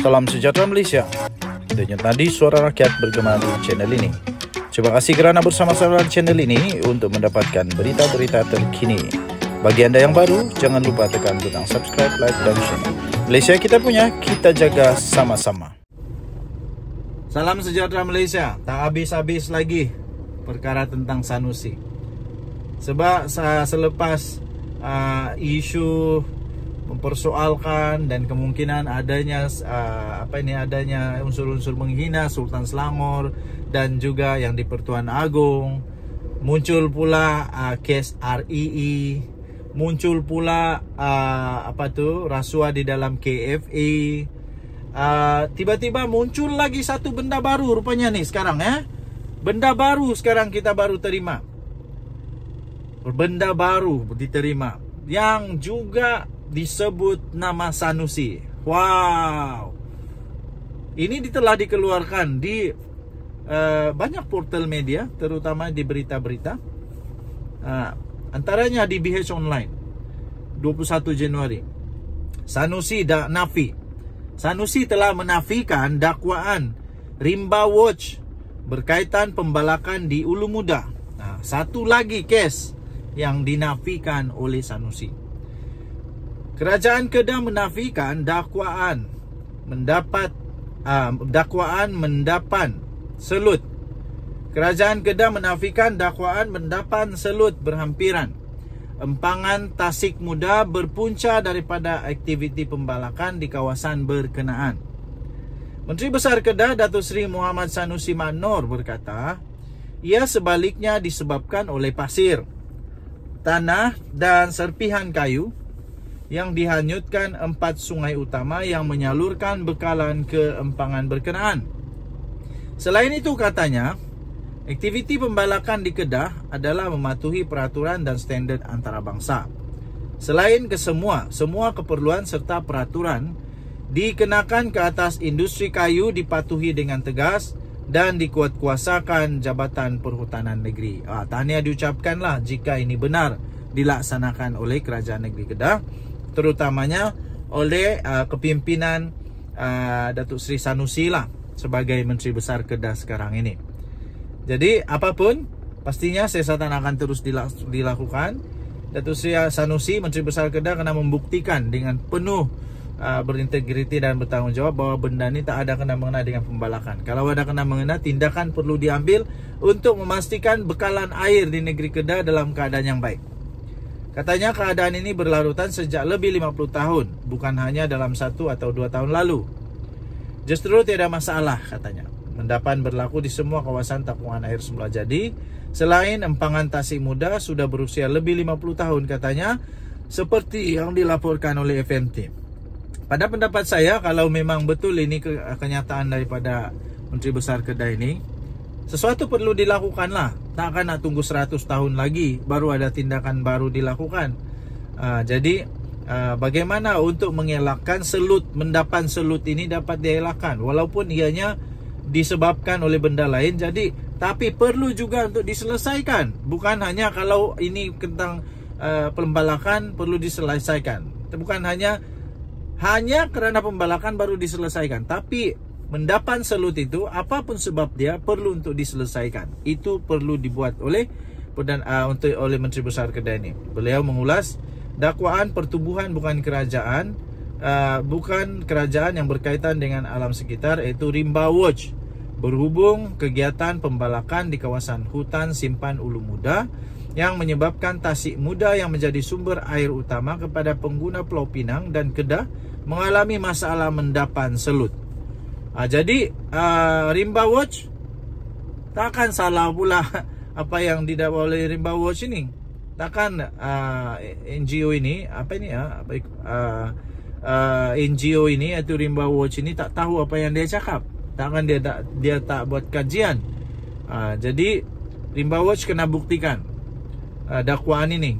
Salam sejahtera Malaysia. Denyut nadi suara rakyat bergema di channel ini. Terima kasih kerana bersama-sama di channel ini untuk mendapatkan berita-berita terkini. Bagi anda yang baru, jangan lupa tekan butang subscribe, like dan share. Malaysia kita punya, kita jaga sama-sama. Salam sejahtera Malaysia. Tak habis-habis lagi perkara tentang Sanusi. Sebab selepas isu mempersoalkan dan kemungkinan adanya adanya unsur-unsur menghina Sultan Selangor dan juga yang di Pertuan Agong, muncul pula kes REE, muncul pula rasuah di dalam KFA. Tiba-tiba muncul lagi satu benda baru rupanya nih sekarang benda baru sekarang kita baru terima. Benda baru diterima yang juga disebut nama Sanusi. Wow. Ini telah dikeluarkan di banyak portal media, terutama di berita-berita. Antaranya di BH Online 21 Januari. Sanusi nafi. Sanusi telah menafikan dakwaan Rimba Watch berkaitan pembalakan di Ulu Muda. Satu lagi kes yang dinafikan oleh Sanusi. Kerajaan Kedah menafikan dakwaan mendapan selut. Kerajaan Kedah menafikan dakwaan mendapan selut berhampiran. Empangan Tasik Muda berpunca daripada aktiviti pembalakan di kawasan berkenaan. Menteri Besar Kedah Datuk Seri Muhammad Sanusi Maknor berkata, ia sebaliknya disebabkan oleh pasir, tanah dan serpihan kayu yang dihanyutkan 4 sungai utama yang menyalurkan bekalan ke empangan berkenaan. Selain itu katanya, aktiviti pembalakan di Kedah adalah mematuhi peraturan dan standard antarabangsa. Selain semua keperluan serta peraturan dikenakan ke atas industri kayu dipatuhi dengan tegas dan dikuatkuasakan Jabatan Perhutanan Negeri. Tahniah diucapkanlah jika ini benar dilaksanakan oleh Kerajaan Negeri Kedah, terutamanya oleh kepimpinan Datuk Seri Sanusi lah sebagai Menteri Besar Kedah sekarang ini. Jadi apapun, pastinya siasatan akan terus dilakukan. Datuk Seri Sanusi, Menteri Besar Kedah, kena membuktikan dengan penuh berintegriti dan bertanggungjawab bahwa benda ni tak ada kena-mengena dengan pembalakan. Kalau ada kena-mengena, tindakan perlu diambil untuk memastikan bekalan air di negeri Kedah dalam keadaan yang baik. Katanya keadaan ini berlarutan sejak lebih 50 tahun, bukan hanya dalam 1 atau 2 tahun lalu. Justru tiada masalah katanya. Mendapan berlaku di semua kawasan tapungan air semula jadi. Selain empangan Tasik Muda sudah berusia lebih 50 tahun katanya, seperti yang dilaporkan oleh FMT. Pada pendapat saya, kalau memang betul ini kenyataan daripada Menteri Besar Kedah ini, sesuatu perlu dilakukanlah. Takkan nak tunggu 100 tahun lagi baru ada tindakan baru dilakukan. Jadi bagaimana untuk mengelakkan mendapan selut ini dapat dielakkan, walaupun ianya disebabkan oleh benda lain. Jadi tapi perlu juga untuk diselesaikan. Bukan hanya kalau ini tentang pembalakan perlu diselesaikan. Bukan hanya kerana pembalakan baru diselesaikan, tapi mendapan selut itu apapun sebab dia perlu untuk diselesaikan. Itu perlu dibuat oleh Menteri Besar Kedah ini. Beliau mengulas dakwaan pertubuhan bukan kerajaan yang berkaitan dengan alam sekitar, iaitu Rimba Watch, berhubung kegiatan pembalakan di kawasan hutan simpan Ulu Muda yang menyebabkan Tasik Muda yang menjadi sumber air utama kepada pengguna Pulau Pinang dan Kedah mengalami masalah mendapan selut. Jadi Rimba Watch takkan salah pula apa yang didakwa oleh Rimba Watch ini. Takkan NGO ini NGO ini atau Rimba Watch ini tak tahu apa yang dia cakap. Takkan dia tak buat kajian. Jadi Rimba Watch kena buktikan dakwaan ini.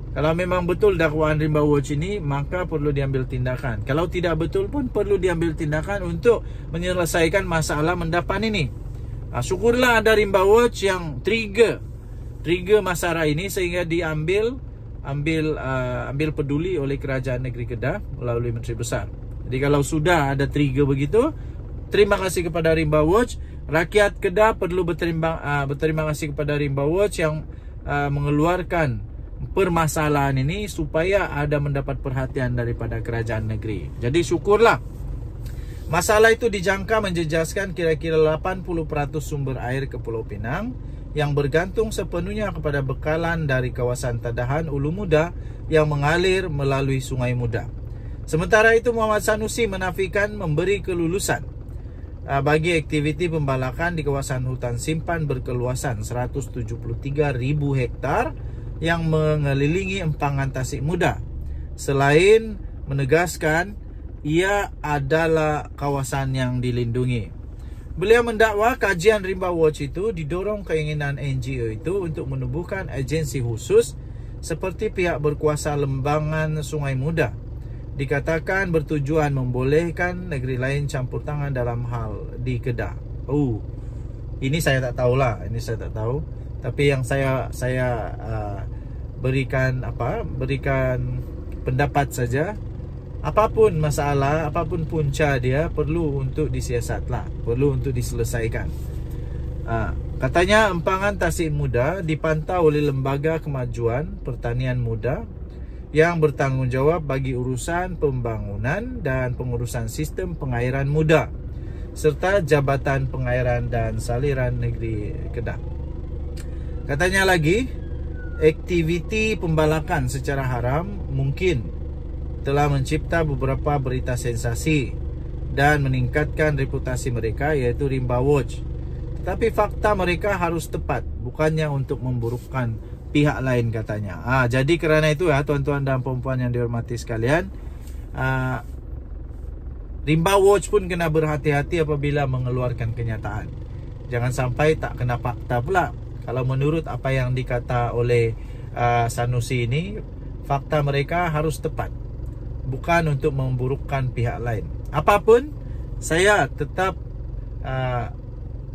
Kalau memang betul dakwaan Rimba Watch ini, maka perlu diambil tindakan. Kalau tidak betul pun perlu diambil tindakan untuk menyelesaikan masalah mendapan ini. Syukurlah ada Rimba Watch yang trigger masalah ini sehingga diambil peduli oleh Kerajaan Negeri Kedah melalui Menteri Besar. Jadi kalau sudah ada trigger begitu, terima kasih kepada Rimba Watch. Rakyat Kedah perlu berterima kasih kepada Rimba Watch yang mengeluarkan permasalahan ini supaya ada mendapat perhatian daripada kerajaan negeri. Jadi syukurlah. Masalah itu dijangka menjejaskan kira-kira 80% sumber air ke Pulau Pinang yang bergantung sepenuhnya kepada bekalan dari kawasan Tadahan Ulu Muda yang mengalir melalui Sungai Muda. Sementara itu, Muhammad Sanusi menafikan memberi kelulusan bagi aktiviti pembalakan di kawasan hutan simpan berkeluasan 173.000 hektar yang mengelilingi empangan Tasik Muda. Selain menegaskan ia adalah kawasan yang dilindungi. Beliau mendakwa kajian Rimba Watch itu didorong keinginan NGO itu untuk menubuhkan agensi khusus seperti pihak berkuasa lembangan Sungai Muda. Dikatakan bertujuan membolehkan negeri lain campur tangan dalam hal di Kedah. Ini saya tak tahulah, ini saya tak tahu. Tapi yang saya berikan pendapat saja. Apapun masalah, apapun punca dia perlu untuk disiasatlah, perlu untuk diselesaikan. Katanya empangan Tasik Muda dipantau oleh Lembaga Kemajuan Pertanian Muda yang bertanggungjawab bagi urusan pembangunan dan pengurusan sistem pengairan muda serta Jabatan Pengairan dan Saliran Negeri Kedah. Katanya lagi, aktiviti pembalakan secara haram mungkin telah mencipta beberapa berita sensasi dan meningkatkan reputasi mereka, yaitu Rimba Watch. Tetapi fakta mereka harus tepat, bukannya untuk memburukkan pihak lain, katanya. Jadi kerana itu ya, tuan-tuan dan puan-puan yang dihormati sekalian, Rimba Watch pun kena berhati-hati apabila mengeluarkan kenyataan. Jangan sampai tak kena fakta pula. Kalau menurut apa yang dikata oleh Sanusi ini, fakta mereka harus tepat, bukan untuk memburukkan pihak lain. Apapun, saya tetap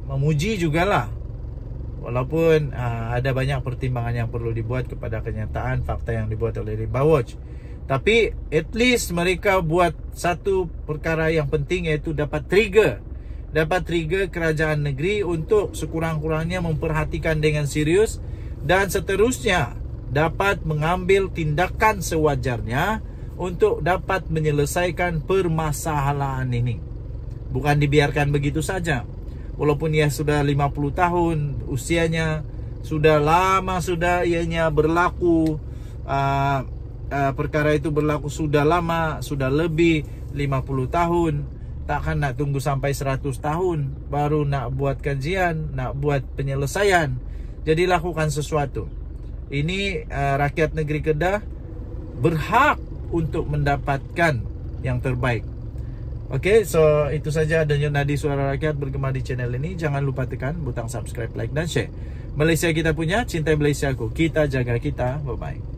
memuji jugalah. Walaupun ada banyak pertimbangan yang perlu dibuat kepada kenyataan fakta yang dibuat oleh Rimba Watch. Tapi at least mereka buat satu perkara yang penting, iaitu dapat trigger kerajaan negeri untuk sekurang-kurangnya memperhatikan dengan serius dan seterusnya dapat mengambil tindakan sewajarnya untuk dapat menyelesaikan permasalahan ini. Bukan dibiarkan begitu saja. Walaupun ia sudah 50 tahun usianya, sudah lama sudah ianya berlaku, perkara itu berlaku sudah lama, sudah lebih 50 tahun. Takkan nak tunggu sampai 100 tahun baru nak buat kajian, nak buat penyelesaian. Jadi lakukan sesuatu. Ini rakyat negeri Kedah berhak untuk mendapatkan yang terbaik. Okey, so itu saja Denyut Nadi Suara Rakyat bergema di channel ini. Jangan lupa tekan butang subscribe, like dan share. Malaysia kita punya, cintai Malaysia aku. Kita jaga kita. Bye-bye.